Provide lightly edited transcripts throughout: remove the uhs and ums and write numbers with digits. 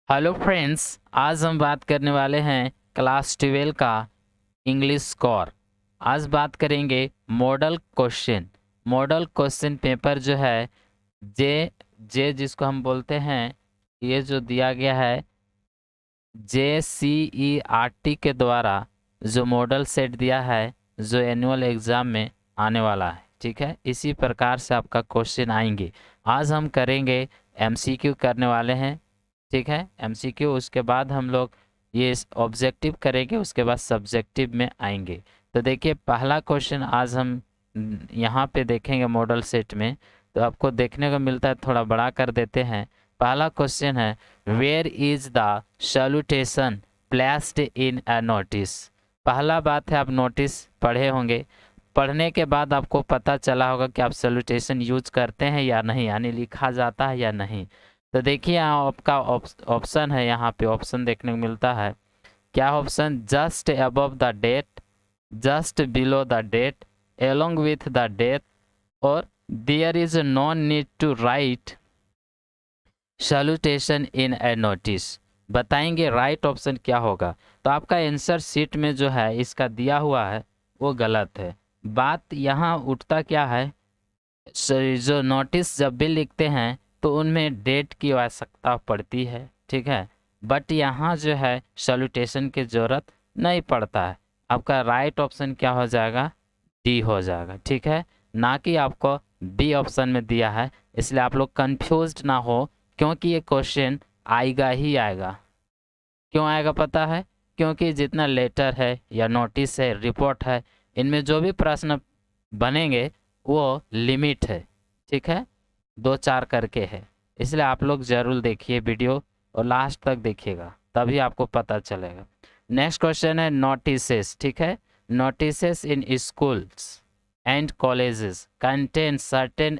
Hello friends, आज हम बात करने वाले हैं क्लास 12 का इंग्लिश स्कोर। आज बात करेंगे model question. Model question paper जो है जे जे जिसको हम बोलते हैं, ये जो दिया गया है JCERT के द्वारा जो मॉडल सेट दिया है, जो एनुअल एग्ज़ाम में आने वाला है। ठीक है, इसी प्रकार से आपका क्वेश्चन आएंगे। आज हम करेंगे MCQ करने वाले हैं। ठीक है, MCQ, उसके बाद हम लोग ये ऑब्जेक्टिव करेंगे, उसके बाद सब्जेक्टिव में आएंगे। तो देखिए, पहला क्वेश्चन आज हम यहाँ पे देखेंगे मॉडल सेट में। तो आपको देखने को मिलता है, थोड़ा बड़ा कर देते हैं। पहला क्वेश्चन है, where is the salutation placed in a notice. पहला बात है, आप नोटिस पढ़े होंगे। पढ़ने के बाद आपको पता चला होगा कि आप सैल्यूटेशन यूज करते हैं या नहीं, यानी लिखा जाता है या नहीं। तो देखिए, यहाँ आपका ऑप्शन है, यहाँ पे ऑप्शन देखने को मिलता है। क्या option? Just above the date, just below the date, along with the date, और there is no need to write salutation in a notice. बताएंगे राइट ऑप्शन क्या होगा। तो आपका आंसर शीट में जो है इसका दिया हुआ है वो गलत है। बात यहाँ उठता क्या है, जो नोटिस जब भी लिखते हैं तो उनमें डेट की आवश्यकता पड़ती है। ठीक है, बट यहाँ जो है सैल्यूटेशन की ज़रूरत नहीं पड़ता है। आपका राइट ऑप्शन क्या हो जाएगा? डी हो जाएगा। ठीक है, ना कि आपको बी ऑप्शन में दिया है, इसलिए आप लोग कंफ्यूज्ड ना हो, क्योंकि ये क्वेश्चन आएगा ही आएगा। क्यों आएगा पता है? क्योंकि जितना लेटर है या नोटिस है, रिपोर्ट है, इनमें जो भी प्रश्न बनेंगे वो लिमिट है। ठीक है, 2-4 करके है। इसलिए आप लोग ज़रूर देखिए वीडियो और लास्ट तक देखिएगा, तभी आपको पता चलेगा। नेक्स्ट क्वेश्चन है नोटिसेस। ठीक है, notices in schools and colleges contain certain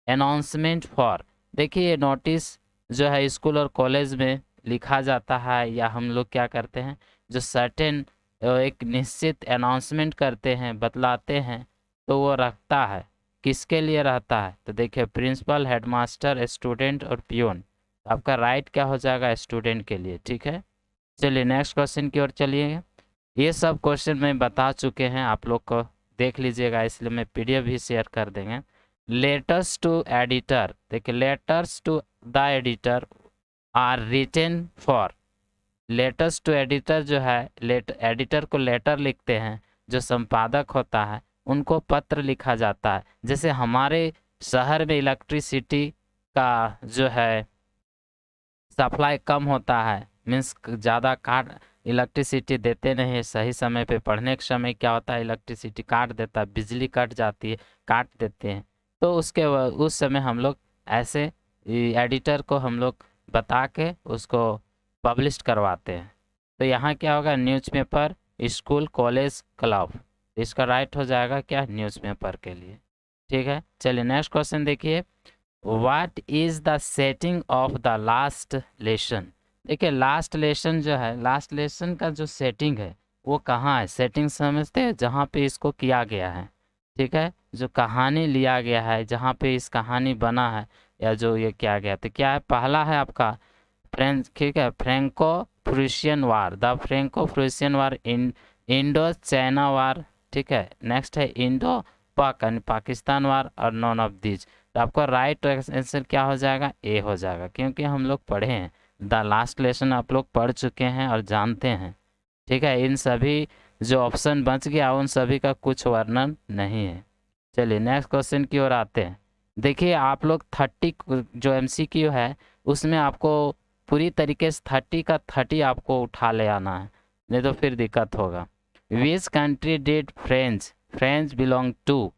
announcement for. देखिए, ये नोटिस जो है स्कूल और कॉलेज में लिखा जाता है, या हम लोग क्या करते हैं, जो सर्टेन एक निश्चित अनाउंसमेंट करते हैं, बतलाते हैं, तो वो रखता है। किसके लिए रहता है? तो देखिए, प्रिंसिपल, हेडमास्टर, स्टूडेंट और पियोन। आपका राइट क्या हो जाएगा? स्टूडेंट के लिए। ठीक है, चलिए नेक्स्ट क्वेश्चन की ओर चलिए। ये सब क्वेश्चन मैं बता चुके हैं, आप लोग को देख लीजिएगा, इसलिए मैं PDF भी शेयर कर देंगे। Letters to editor. देखिए, letters to the editor are written for. Letters to editor जो है, एडिटर को लेटर लिखते हैं, जो संपादक होता है उनको पत्र लिखा जाता है। जैसे हमारे शहर में इलेक्ट्रिसिटी का जो है सप्लाई कम होता है, मीन्स ज़्यादा काट इलेक्ट्रिसिटी देते नहीं है सही समय पे। पढ़ने के समय क्या होता है, इलेक्ट्रिसिटी काट देता है, बिजली कट जाती है, काट देते हैं। तो उस समय हम लोग ऐसे एडिटर को हम लोग बता के उसको पब्लिश करवाते हैं। तो यहाँ क्या होगा? Newspaper, school, college, club. इसका राइट हो जाएगा क्या? न्यूज़पेपर के लिए। ठीक है, चलिए नेक्स्ट क्वेश्चन देखिए। What is the setting of the last lesson. देखिए, लास्ट लेसन जो है, लास्ट लेसन का जो सेटिंग है वो कहाँ है? सेटिंग समझते हैं, जहाँ पे इसको किया गया है। ठीक है, जो कहानी लिया गया है, जहाँ पे इस कहानी बना है, या जो ये किया गया, तो क्या है? पहला है आपका फ्रेंच। ठीक है, Franco Prussian war, the Franco Prussian war, Indo China war. ठीक है, नेक्स्ट है इंडो पाक यानी पाकिस्तान वार, और नॉन ऑफ दीज। तो आपका राइट आंसर क्या हो जाएगा? ए हो जाएगा, क्योंकि हम लोग पढ़े हैं, द लास्ट लेसन आप लोग पढ़ चुके हैं और जानते हैं। ठीक है, इन सभी जो ऑप्शन बच गया उन सभी का कुछ वर्णन नहीं है। चलिए नेक्स्ट क्वेश्चन की ओर आते हैं। देखिए, आप लोग 30 जो MCQ है उसमें आपको पूरी तरीके से 30 का 30 आपको उठा ले आना है, नहीं तो फिर दिक्कत होगा। Which country did French French belong to.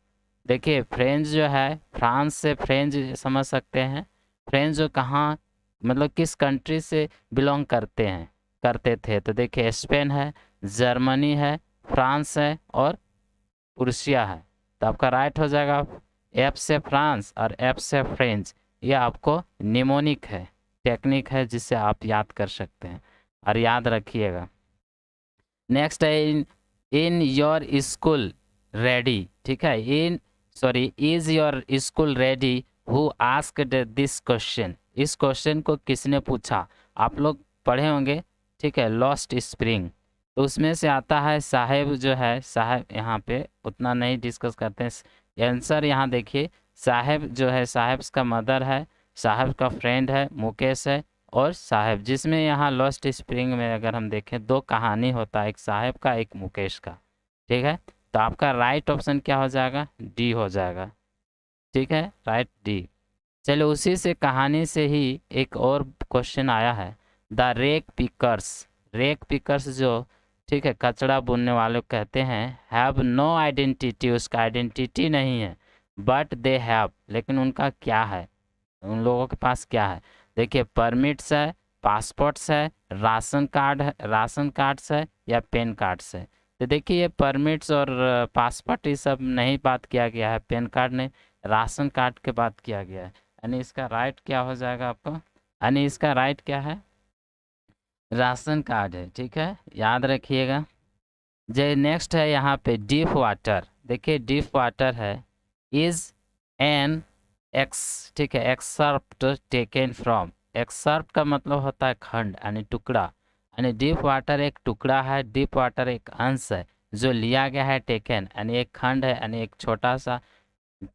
देखिए, फ्रेंच जो है, फ्रांस से फ्रेंच समझ सकते हैं। फ्रेंच जो कहाँ, मतलब किस कंट्री से बिलोंग करते थे। तो देखिए, स्पेन है, जर्मनी है, फ्रांस है और उर्सिया है। तो आपका राइट हो जाएगा एफ से फ्रांस और एफ से फ्रेंच। ये आपको निमोनिक है, टेक्निक है, जिससे आप याद कर सकते हैं और याद रखिएगा। नेक्स्ट है इन योर स्कूल रेडी। ठीक है, is your school ready who asked this question. इस क्वेश्चन को किसने पूछा? आप लोग पढ़े होंगे, ठीक है, लॉस्ट स्प्रिंग। तो उसमें से आता है साहेब, जो है साहेब, यहाँ पे उतना नहीं डिस्कस करते हैं। आंसर यहाँ देखिए, साहेब जो है, साहेब का मदर है, साहेब का फ्रेंड है, मुकेश है, और साहेब, जिसमें यहाँ लॉस्ट स्प्रिंग में अगर हम देखें 2 कहानी होता है, एक साहेब का एक मुकेश का, ठीक है। तो आपका राइट ऑप्शन क्या हो जाएगा, डी हो जाएगा, ठीक है, राइट डी। चलो उसी से कहानी से ही एक और क्वेश्चन आया है, the rag pickers. Rag pickers जो, ठीक है, कचड़ा बुनने वाले को कहते हैं, हैव नो आइडेंटिटी, उसका आइडेंटिटी नहीं है, बट दे हैव, लेकिन उनका क्या है, उन लोगों के पास क्या है। देखिए, परमिट्स है, पासपोर्ट्स है, राशन कार्ड है, राशन कार्ड्स है, या पेन कार्ड्स है। तो देखिए, ये परमिट्स और पासपोर्ट ये सब नहीं बात किया गया है, पेन कार्ड नहीं, राशन कार्ड के बात किया गया है। यानी इसका राइट क्या हो जाएगा आपका, यानी इसका राइट क्या है, राशन कार्ड है, ठीक है, याद रखिएगा। जो नेक्स्ट है यहाँ पे डीप वाटर, देखिए डीप वाटर है, इज एन एक्स, ठीक है, एक्सर्प्ट टेकन फ्रॉम, एक्सर्प्ट का मतलब होता है खंड यानी टुकड़ा, यानी डीप वाटर एक टुकड़ा है, डीप वाटर एक अंश है जो लिया गया है, टेकन यानी एक खंड है, यानी एक छोटा सा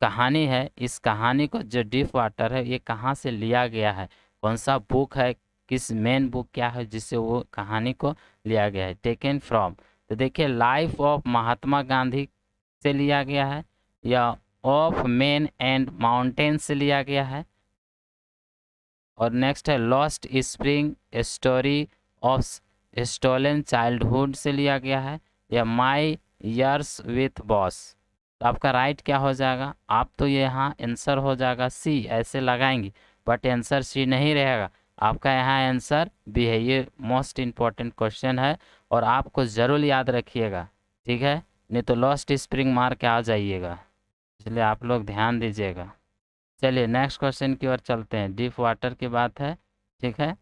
कहानी है। इस कहानी को जो डीप वाटर है, ये कहाँ से लिया गया है, कौन सा बुक है, किस मेन बुक क्या है जिससे वो कहानी को लिया गया है, टेकन फ्रॉम। तो देखिए, लाइफ ऑफ महात्मा गांधी से लिया गया है, या ऑफ मैन एंड माउंटेन से लिया गया है, और नेक्स्ट है lost spring story of stolen childhood से लिया गया है, या माई ईयर्स विथ बॉस। तो आपका राइट क्या हो जाएगा, आप तो ये यहाँ आंसर हो जाएगा सी, ऐसे लगाएंगे, बट आंसर सी नहीं रहेगा, आपका यहाँ आंसर बी है। ये मोस्ट इम्पॉर्टेंट क्वेश्चन है और आपको ज़रूर याद रखिएगा, ठीक है, नहीं तो लॉस्ट स्प्रिंग मार के आ जाइएगा, इसलिए आप लोग ध्यान दीजिएगा। चलिए नेक्स्ट क्वेश्चन की ओर चलते हैं, डीप वाटर की बात है, ठीक है,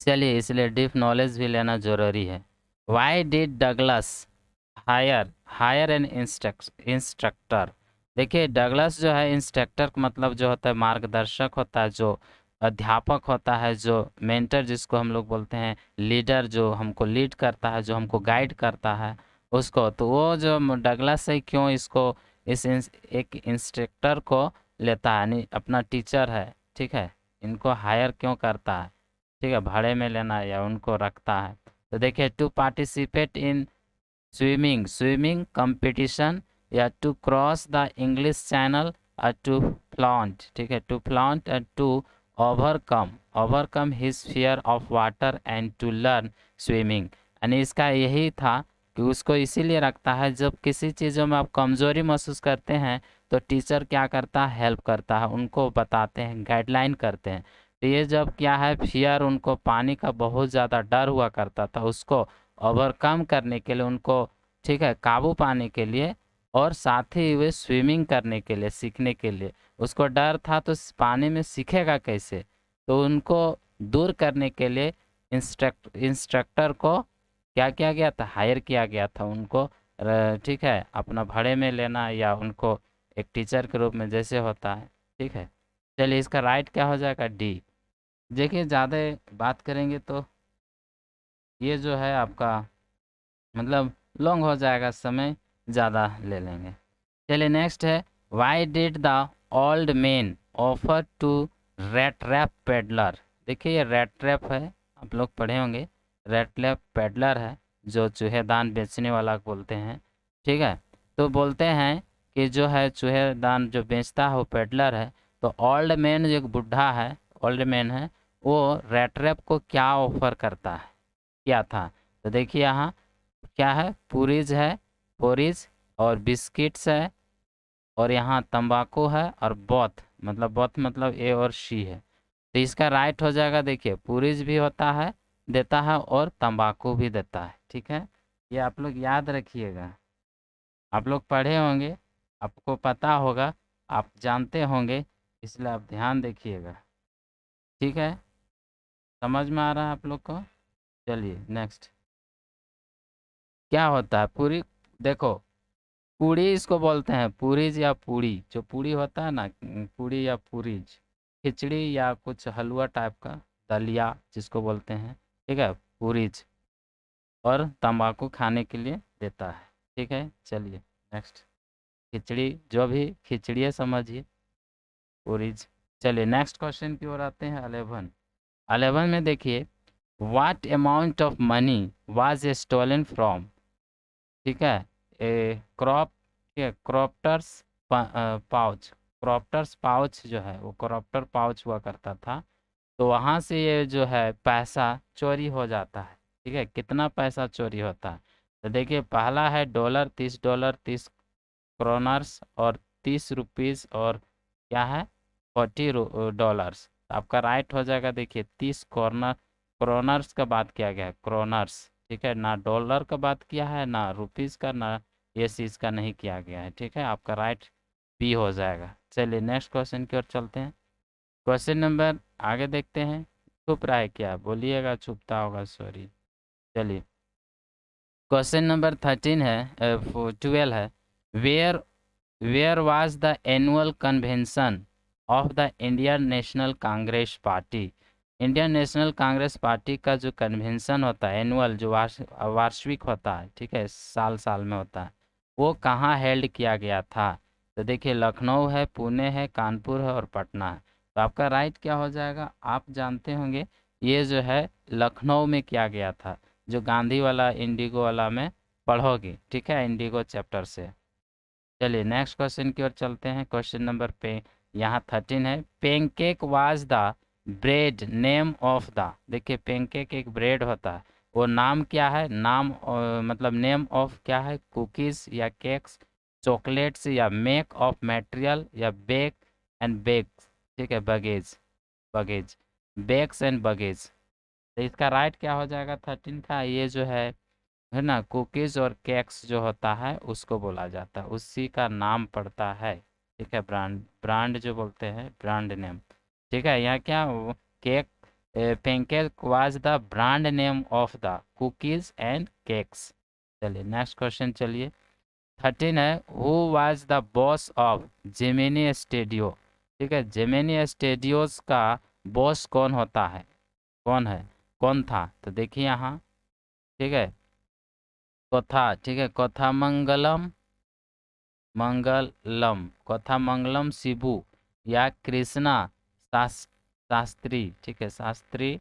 चलिए इसलिए डीप नॉलेज भी लेना जरूरी है। Why did Douglas hire hire an instructor. देखिए, डगलस जो है, इंस्ट्रक्टर का मतलब जो होता है मार्गदर्शक होता है, जो अध्यापक होता है, जो मेंटर जिसको हम लोग बोलते हैं, लीडर जो हमको लीड करता है, जो हमको गाइड करता है उसको। तो वो जो डगलस है, क्यों इसको एक इंस्ट्रक्टर को लेता है, यानी अपना टीचर है, ठीक है, इनको हायर क्यों करता है, ठीक है, भाड़े में लेना या उनको रखता है। तो देखिए, to participate in swimming competition, या to cross the English channel, और टू फ्लॉन्ट, ठीक है, to flaunt and to overcome his fear of water and to learn swimming. यानी इसका यही था कि उसको इसीलिए रखता है, जब किसी चीज़ों में आप कमज़ोरी महसूस करते हैं तो टीचर क्या करता है, हेल्प करता है, उनको बताते हैं, गाइडलाइन करते हैं। तो ये जब क्या है, फियर, उनको पानी का बहुत ज़्यादा डर हुआ करता था, उसको ओवरकम करने के लिए, उनको, ठीक है, काबू पाने के लिए, और साथ ही वे स्विमिंग करने के लिए, सीखने के लिए, उसको डर था तो पानी में सीखेगा कैसे, तो उनको दूर करने के लिए इंस्ट्रक्टर को क्या किया गया था, हायर किया गया था उनको, ठीक है, अपना भाड़े में लेना या उनको एक टीचर के रूप में जैसे होता है, ठीक है। चलिए इसका राइट क्या हो जाएगा, डी। देखिए, ज़्यादा बात करेंगे तो ये जो है आपका मतलब लॉन्ग हो जाएगा, समय ज़्यादा ले लेंगे। चलिए नेक्स्ट है, why did the old man offer to rat trap peddler. देखिए, ये रेट ट्रैप है, आप लोग पढ़े होंगे, रेट ट्रैप पेडलर है जो चूहेदान बेचने वाला बोलते हैं, ठीक है। तो बोलते हैं कि जो है चूहेदान जो बेचता है वो पेडलर है। तो ओल्ड मैन जो एक बुढ़ा है, ओल्ड मैन है, वो रेट ट्रैप को क्या ऑफर करता है, क्या था। तो देखिए यहाँ क्या है, पूरीज है, पोरीज, और बिस्किट्स है, और यहाँ तंबाकू है, और बोथ मतलब ए और शी है। तो इसका राइट हो जाएगा, देखिए पूरीज भी होता है, देता है, और तंबाकू भी देता है, ठीक है। ये आप लोग याद रखिएगा, आप लोग पढ़े होंगे, आपको पता होगा, आप जानते होंगे, इसलिए आप ध्यान देखिएगा, ठीक है, समझ में आ रहा है आप लोग को। चलिए नेक्स्ट, क्या होता है पूरी, देखो पूड़ी इसको बोलते हैं, पूरीज या पूड़ी, जो पूड़ी होता है ना, पूड़ी या पूरीज, खिचड़ी या कुछ हलवा टाइप का, दलिया जिसको बोलते हैं, ठीक है, पूरीज, और तंबाकू खाने के लिए देता है। ठीक है, चलिए नेक्स्ट। खिचड़ी, जो भी खिचड़ी है समझिए, पूरीज। चलिए नेक्स्ट क्वेश्चन की ओर आते हैं। 11, 11 में देखिए, what amount of money was stolen from, ठीक है, ए क्रॉप, ठीक है, क्रॉप्टर्स पाउच, क्रॉप्टर्स पाउच जो है वो क्रॉप्टर पाउच हुआ करता था। तो वहाँ से ये जो है पैसा चोरी हो जाता है। ठीक है, कितना पैसा चोरी होता है? तो देखिए, पहला है डॉलर, 30 डॉलर, 30 क्रोनर्स, और 30 रुपीज़, और क्या है, 40 डॉलर्स। तो आपका राइट हो जाएगा। देखिए, 30 क्रोनर्स का बात किया गया है, क्रोनर्स। ठीक है, ना डॉलर का बात किया है, ना रुपीज़ का, ना ये चीज़ का नहीं किया गया है। ठीक है, आपका राइट बी हो जाएगा। चलिए नेक्स्ट क्वेश्चन की ओर चलते हैं। क्वेश्चन नंबर आगे देखते हैं। छुप रहा है क्या, बोलिएगा, छुपता होगा, सॉरी। चलिए, क्वेश्चन नंबर 13 है, 12 है। Where where was the annual convention of the Indian National Congress party. Indian National Congress party का जो कन्वेंशन होता है, एनुअल, जो वार्षिक होता है, ठीक है, साल साल में होता है, वो कहाँ हेल्ड किया गया था? तो देखिए, लखनऊ है, पुणे है, कानपुर है, और पटना है। तो आपका राइट क्या हो जाएगा? आप जानते होंगे, ये जो है लखनऊ में किया गया था, जो गांधी वाला इंडिगो वाला में पढ़ोगे, ठीक है, इंडिगो चैप्टर से। चलिए नेक्स्ट क्वेश्चन की ओर चलते हैं। क्वेश्चन नंबर पे यहाँ 13 है। Pancake was the bread name of the, देखिए, पेनकेक एक ब्रेड होता है, वो नाम क्या है? नाम मतलब नेम ऑफ क्या है? कुकीज़ या केक्स, चॉकलेट्स, या मेक ऑफ मटेरियल, या बेक एंड बेक्स, ठीक है, baggage, baggage, bakes and baggage. तो इसका राइट क्या हो जाएगा 13 का? ये जो है ना, कुकीज़ और केक्स जो होता है उसको बोला जाता है, उसी का नाम पड़ता है। ठीक है, ब्रांड, ब्रांड जो बोलते हैं, ब्रांड नेम। ठीक है, यहाँ क्या, cake, pancake was the brand name of the cookies and cakes. चलिए नेक्स्ट क्वेश्चन। चलिए 13 है। Who was the boss of Gemini studio. ठीक है, जेमिनी स्टूडियोज का बॉस कौन होता है? कौन है, कौन था? तो देखिए यहाँ, ठीक है, कोथा, ठीक है, कोथामंगलम, मंगलम, कोथामंगलम शिबू, या कृष्णा शास्त्री, ठीक है, शास्त्री,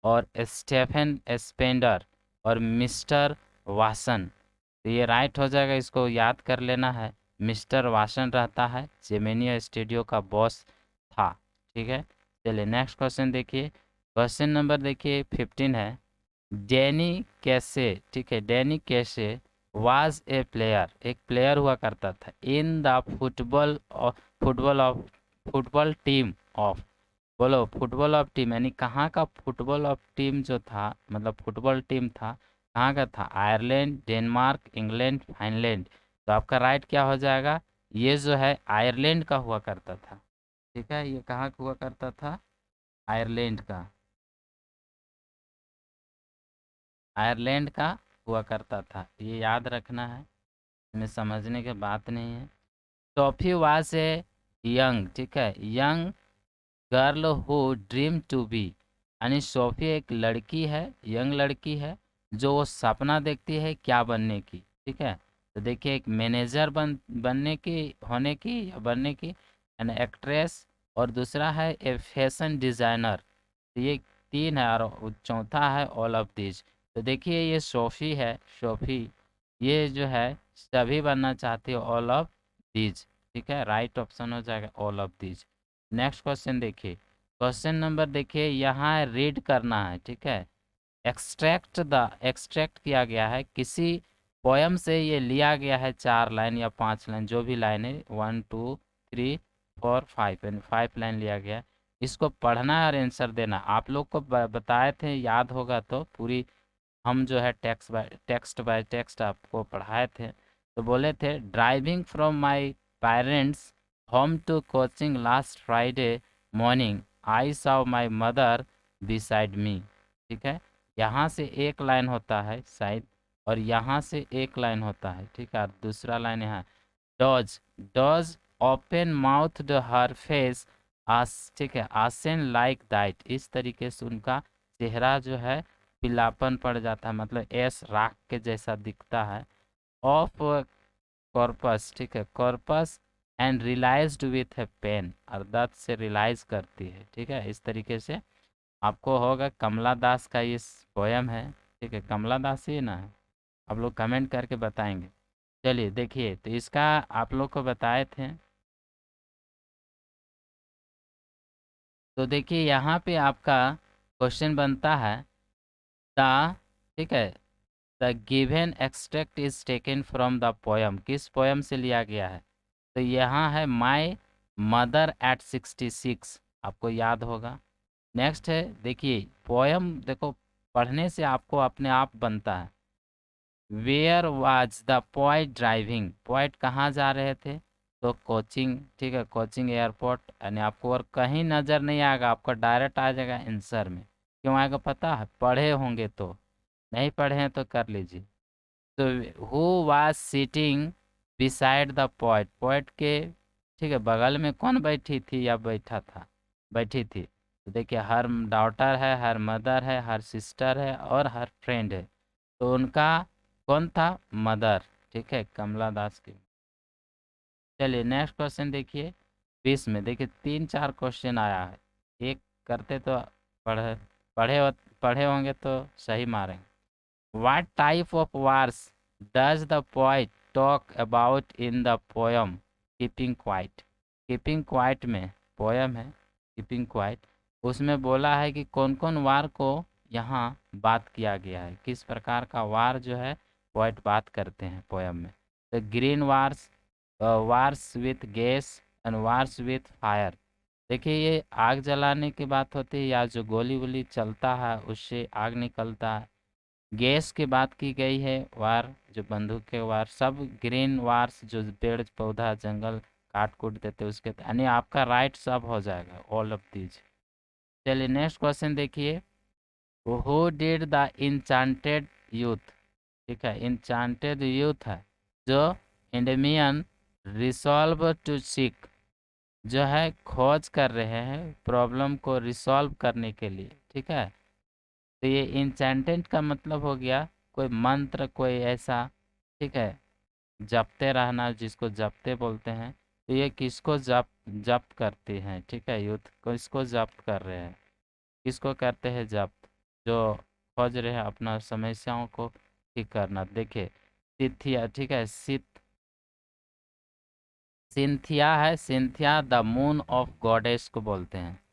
और स्टेफन स्पेंडर, और मिस्टर वासन। तो ये राइट हो जाएगा, इसको याद कर लेना है। मिस्टर वासन रहता है, जेमिनी स्टूडियो का बॉस था। ठीक है, चलिए नेक्स्ट क्वेश्चन देखिए। क्वेश्चन नंबर देखिए 15 है। डैनी कैसे, ठीक है, डैनी कैसे वाज ए प्लेयर, एक प्लेयर हुआ करता था in the football of football team of, बोलो, फुटबॉल ऑफ टीम यानी कहाँ का फुटबॉल ऑफ टीम जो था, मतलब फुटबॉल टीम था, कहाँ का था? Ireland, Denmark, England, Finland. तो आपका राइट क्या हो जाएगा? ये जो है आयरलैंड का हुआ करता था। ठीक है, ये कहाँ का हुआ करता था? आयरलैंड का, आयरलैंड का हुआ करता था, ये याद रखना है, इसमें समझने की बात नहीं है। सोफी वाज ए यंग, ठीक है, young girl who dream to be, यानी सोफी एक लड़की है, यंग लड़की है, जो वो सपना देखती है क्या बनने की। ठीक है, तो देखिए, एक मैनेजर बनने की, होने की, या बनने की, एन एक्ट्रेस, और दूसरा है ए फैशन डिज़ाइनर। तो ये तीन है, और चौथा है ऑल ऑफ दिस। तो देखिए, ये सोफ़ी है, सोफ़ी, ये जो है सभी बनना चाहती है, ऑल ऑफ दीज। ठीक है, राइट ऑप्शन हो जाएगा all of these. Next question देखिए। क्वेश्चन नंबर देखिए, यहाँ रीड करना है, ठीक है, एक्सट्रैक्ट किया गया है किसी पोयम से, ये लिया गया है 4 लाइन या 5 लाइन, जो भी लाइन है, 1 2 3 4 5, यानी 5 लाइन लिया गया है। इसको पढ़ना है और आंसर देना। आप लोग को बताए थे, याद होगा तो, पूरी हम जो है टेक्स्ट बाय टेक्स्ट आपको पढ़ाए थे। तो बोले थे, driving from my parents home to coaching last Friday morning I saw my mother beside me. ठीक है, यहाँ से एक लाइन होता है शायद, और यहाँ से एक लाइन होता है, ठीक है, और दूसरा लाइन यहाँ, डॉज, डॉज ओपन माउथ हर फेस ठीक है, आसन लाइक दैट, इस तरीके से उनका चेहरा जो है पीलापन पड़ जाता है, मतलब एस राख के जैसा दिखता है। ऑफ कॉर्पस, ठीक है, corpse and realized with a pain, और दर्द से रियलाइज करती है, ठीक है। इस तरीके से आपको होगा, कमला दास का ये पोयम है, ठीक है, कमला दास ही ना है, आप लोग कमेंट करके बताएंगे। चलिए देखिए, तो इसका आप लोग को बताए थे, तो देखिए यहाँ पे आपका क्वेश्चन बनता है द, ठीक है, the given extract is taken from the poem, किस पोयम से लिया गया है? तो यहाँ है माई मदर एट 66, आपको याद होगा। नेक्स्ट है, देखिए पोयम, देखो पढ़ने से आपको अपने आप बनता है। Where was the poet driving, poet कहाँ जा रहे थे? तो कोचिंग, ठीक है, कोचिंग एयरपोर्ट, यानी आपको और कहीं नज़र नहीं आएगा, आपका डायरेक्ट आ जाएगा आंसर में। क्यों आएगा पता है? पढ़े होंगे तो, नहीं पढ़े हैं तो कर लीजिए। तो who was sitting beside the poet, poet के, ठीक है, बगल में कौन बैठी थी या बैठा था, बैठी थी? तो देखिए हर डॉटर है, हर मदर है, हर सिस्टर है और हर फ्रेंड है, तो उनका कौन था? मदर, ठीक है, कमला दास की। चलिए नेक्स्ट क्वेश्चन देखिए, 20 में देखिए 3-4 क्वेश्चन आया है, एक करते तो पढ़े पढ़े पढ़े होंगे तो सही मारेंगे। What type of wars does the poet talk about in the poem Keeping Quiet? Keeping Quiet में पोयम है Keeping Quiet, उसमें बोला है कि कौन कौन वार को यहाँ बात किया गया है, किस प्रकार का वार जो है पोएट बात करते हैं पोयम में। तो green wars, wars with gas and wars with fire, देखिए ये आग जलाने की बात होती है, या जो गोली वोली चलता है उससे आग निकलता है। गैस की बात की गई है, वार जो बंदूक के वार, सब ग्रीन वार्स जो पेड़ पौधा जंगल काट कूट देते उसके, यानी आपका राइट सब हो जाएगा, ऑल ऑफ दीज। चलिए नेक्स्ट क्वेश्चन देखिए, who did the enchanted youth, ठीक है, इंचांटेड यूथ है जो इंडेमियन रिसॉल्व टू सीक, जो है खोज कर रहे हैं प्रॉब्लम को रिसॉल्व करने के लिए, ठीक है। तो ये इंचेंटेड का मतलब हो गया कोई मंत्र, कोई ऐसा, ठीक है, जपते रहना, जिसको जपते बोलते हैं। तो ये किसको जप करते हैं, ठीक है, यूथ को इसको जप्त कर रहे हैं, किसको करते हैं जप्त? जो खोज रहे हैं अपना समस्याओं को ठीक करना। देखिए सिथिया, ठीक है, सिंथिया है, Cynthia the moon of goddess को बोलते हैं,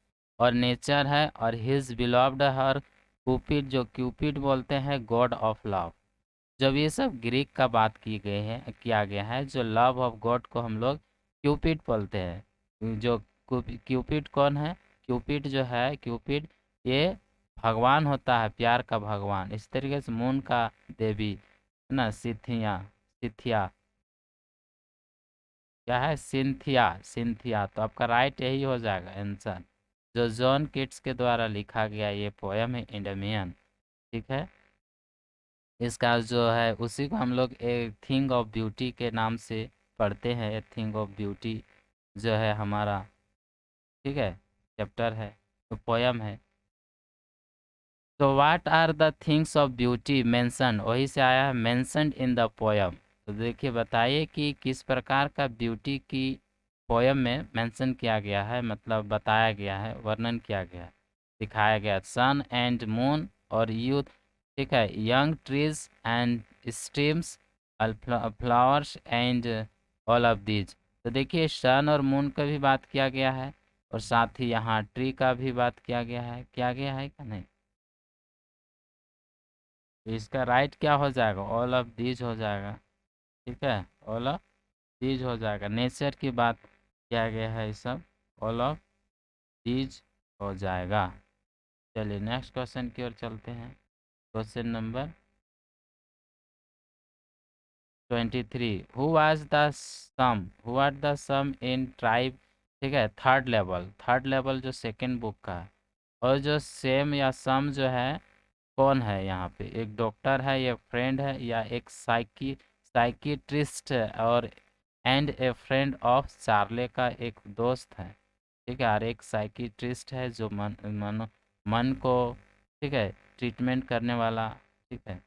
और नेचर है, और हिज बिलव्ड हर क्यूपिड, जो क्यूपिड बोलते हैं गॉड ऑफ लव। जब ये सब ग्रीक का बात की गई है, किया गया है, जो लव ऑफ गॉड को हम लोग क्यूपिड बोलते हैं। जो क्यूपिड कौन है? क्यूपिड जो है, क्यूपिड ये भगवान होता है, प्यार का भगवान। इस तरीके से मून का देवी है ना, सिथिया, सिथिया क्या है? सिंथिया, सिंथिया, तो आपका राइट यही हो जाएगा आंसर, जो जॉन किट्स के द्वारा लिखा गया ये पोयम है इंडेमियन, ठीक है। इसका जो है उसी को हम लोग ए थिंग ऑफ ब्यूटी के नाम से पढ़ते हैं, ए थिंग ऑफ ब्यूटी जो है हमारा, ठीक है, चैप्टर है, तो पोयम है। तो what are the things of beauty mention, वही से आया है मेंशनड इन द पोयम। तो देखिए बताइए कि किस प्रकार का ब्यूटी की पोयम में मेंशन किया गया है, मतलब बताया गया है, वर्णन किया गया है, दिखाया गया है। सन एंड मून और यूथ, ठीक है, young trees and streams, flowers and all of these. तो देखिए सन और मून का भी बात किया गया है, और साथ ही यहाँ ट्री का भी बात किया गया है क्या नहीं? तो इसका राइट क्या हो जाएगा? ऑल ऑफ दीज हो जाएगा, ठीक है, ऑल ऑफ दीज हो जाएगा। नेचर की बात किया गया है, ये सब ऑल ऑफ दीज हो जाएगा। चलिए नेक्स्ट क्वेश्चन की ओर चलते हैं, question number 23, who was the some, who are the some in tribe, ठीक है, थर्ड लेवल, थर्ड लेवल जो सेकंड बुक का है। और जो सेम या सम जो है कौन है यहाँ पे? एक डॉक्टर है, या फ्रेंड है, या एक साइकिट्रिस्ट है, और and A friend of Charlie का एक दोस्त है। ठीक है, और एक साइकिट्रिस्ट है जो मन को, ठीक है, ट्रीटमेंट करने वाला। ठीक है,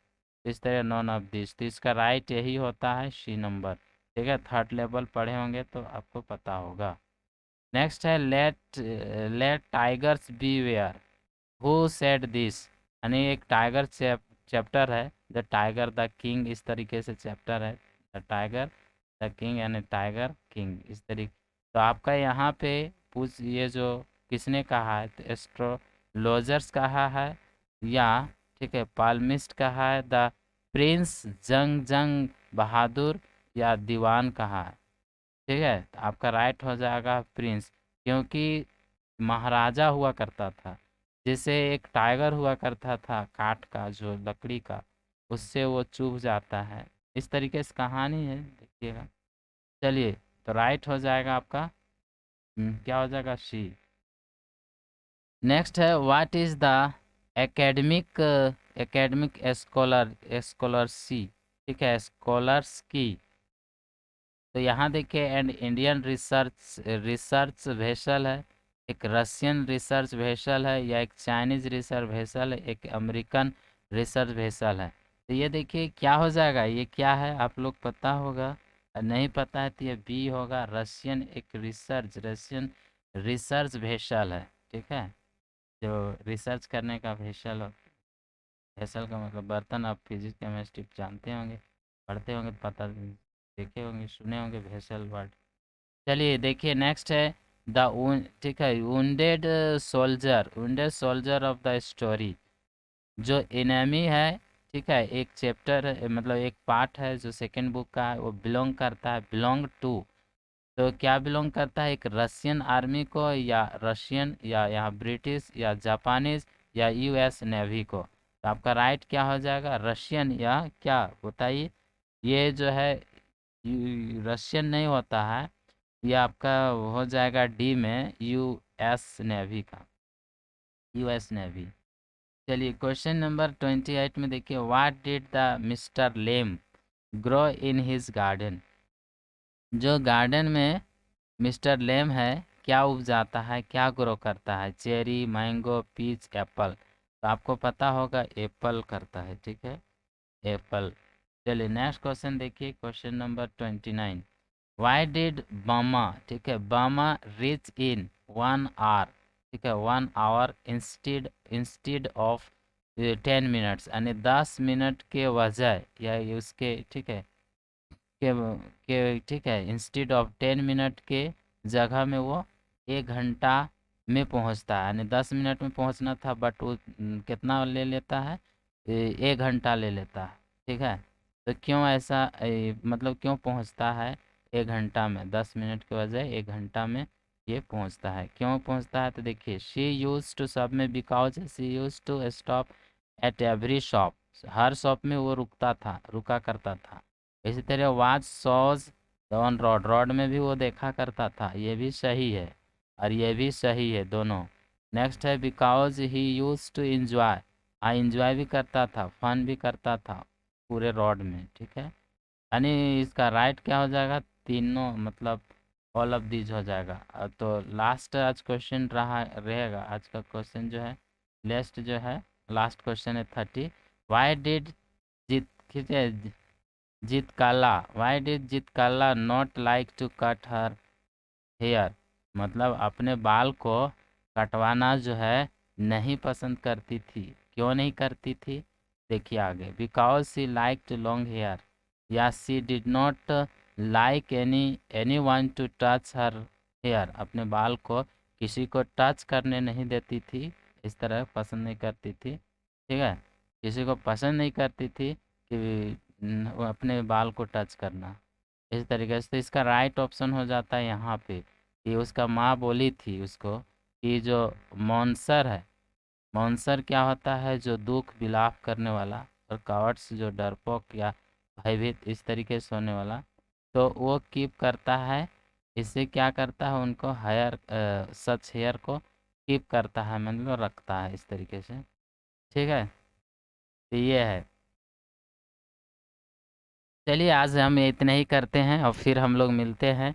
इस तरह नॉन ऑफ दिस, तो इसका राइट यही होता है, सी नंबर। ठीक है, थर्ड लेवल पढ़े होंगे तो आपको पता होगा। नेक्स्ट है let let tigers beware, who said this. यानी एक टाइगर चैप्टर है, द टाइगर द किंग, इस तरीके से चैप्टर है, द टाइगर द किंग यानी टाइगर किंग, इस तरीके। तो आपका यहाँ पे पूछ, ये जो किसने कहा है, तो एस्ट्रोलॉजर्स कहा है, या ठीक है पाल्मिस्ट कहा है, द प्रिंस जंग जंग बहादुर, या दीवान कहा है। ठीक है, तो आपका राइट हो जाएगा प्रिंस, क्योंकि महाराजा हुआ करता था, जैसे एक टाइगर हुआ करता था काठ का, जो लकड़ी का, उससे वो चुभ जाता है, इस तरीके से कहानी है, देखिएगा। चलिए, तो राइट हो जाएगा आपका, क्या हो जाएगा, सी। नेक्स्ट है what is the academic academic scholar scholar C. ठीक है, स्कॉलर्स की। तो यहाँ देखिए, and Indian research research vessel है, एक रशियन रिसर्च वेसल है, या एक चाइनीज रिसर्च वेसल है, एक अमेरिकन रिसर्च वेसल है। तो ये देखिए क्या हो जाएगा, ये क्या है आप लोग पता होगा, नहीं पता है तो ये बी होगा, रशियन रिसर्च वेसल है। ठीक है, जो रिसर्च करने का वेसल हो, वेसल का मतलब बर्तन, आप फिजिक्स केमिस्ट्री जानते होंगे, पढ़ते होंगे तो पता, देखे होंगे, सुने होंगे वेसल वर्ड। चलिए देखिए, नेक्स्ट है द, ठीक है, wounded soldier of the story, जो एनिमी है। ठीक है, एक चैप्टर है, मतलब एक पार्ट है जो सेकंड बुक का है, वो बिलोंग करता है, बिलोंग टू, तो क्या बिलोंग करता है, एक रशियन आर्मी को, या रशियन, या यहाँ ब्रिटिश, या जापानीज, या यूएस नेवी को। तो आपका राइट क्या हो जाएगा, रशियन, या क्या बताइए, ये जो है रशियन नहीं होता है, ये आपका हो जाएगा डी में, यूएस नेवी का, यूएस नेवी। चलिए क्वेश्चन नंबर 28 में देखिए, what did the mister lame grow in his garden. जो गार्डन में मिस्टर लेम है, क्या उपजाता है, क्या ग्रो करता है, चेरी, मैंगो, पीच, एप्पल। तो आपको पता होगा एप्पल करता है। ठीक है, एप्पल। चलिए नेक्स्ट क्वेश्चन देखिए, क्वेश्चन नंबर 29, वाई डिड बामा, ठीक है, बामा रीच इन 1 आवर, ठीक है, 1 आवर इंस्टीड ऑफ 10 मिनट्स, यानी 10 मिनट के बजाय, या उसके, ठीक है, ठीक है, इंस्टीड ऑफ 10 मिनट के जगह में वो 1 घंटा में पहुंचता है, यानी 10 मिनट में पहुंचना था, बट वो कितना ले लेता है, 1 घंटा ले लेता है। ठीक है, तो क्यों ऐसा, मतलब क्यों पहुंचता है 1 घंटा में, 10 मिनट के बजाय 1 घंटा में ये पहुंचता है, क्यों पहुंचता है, तो देखिए, शी यूज टू, सब में because, she use to stop at every shop, हर शॉप में वो रुका करता था। इसी तरह watch saws on rod, rod में भी वो देखा करता था, ये भी सही है, और ये भी सही है दोनों। नेक्स्ट है because he use to enjoy, हाँ इंजॉय भी करता था, फन भी करता था पूरे रॉड में। ठीक है, यानी इसका राइट क्या हो जाएगा, तीनों, मतलब ऑल ऑफ दीज हो जाएगा। तो लास्ट आज क्वेश्चन रहेगा, आज का क्वेश्चन जो है, लास्ट क्वेश्चन है 30, वाई डिड जीत, ठीक है, Jeetkala, why did Jeetkala not like to cut her hair, मतलब अपने बाल को कटवाना जो है नहीं पसंद करती थी, क्यों नहीं करती थी, देखिए आगे, because she like to long hair, या she did not like anyone to touch her hair, अपने बाल को किसी को टच करने नहीं देती थी, इस तरह पसंद नहीं करती थी। ठीक है, किसी को पसंद नहीं करती थी कि वो अपने बाल को टच करना, इस तरीके से। तो इसका राइट ऑप्शन हो जाता है यहाँ पे, कि उसका माँ बोली थी उसको कि जो मॉन्सर है, मॉन्सर क्या होता है, जो दुख विलाप करने वाला, और कावर्ड्स जो डरपोक या भयभीत इस तरीके से होने वाला, तो वो कीप करता है, इससे क्या करता है, उनको हायर सच हेयर को कीप करता है, मतलब रखता है इस तरीके से। ठीक है, तो ये है। चलिए आज हम इतना ही करते हैं, और फिर हम लोग मिलते हैं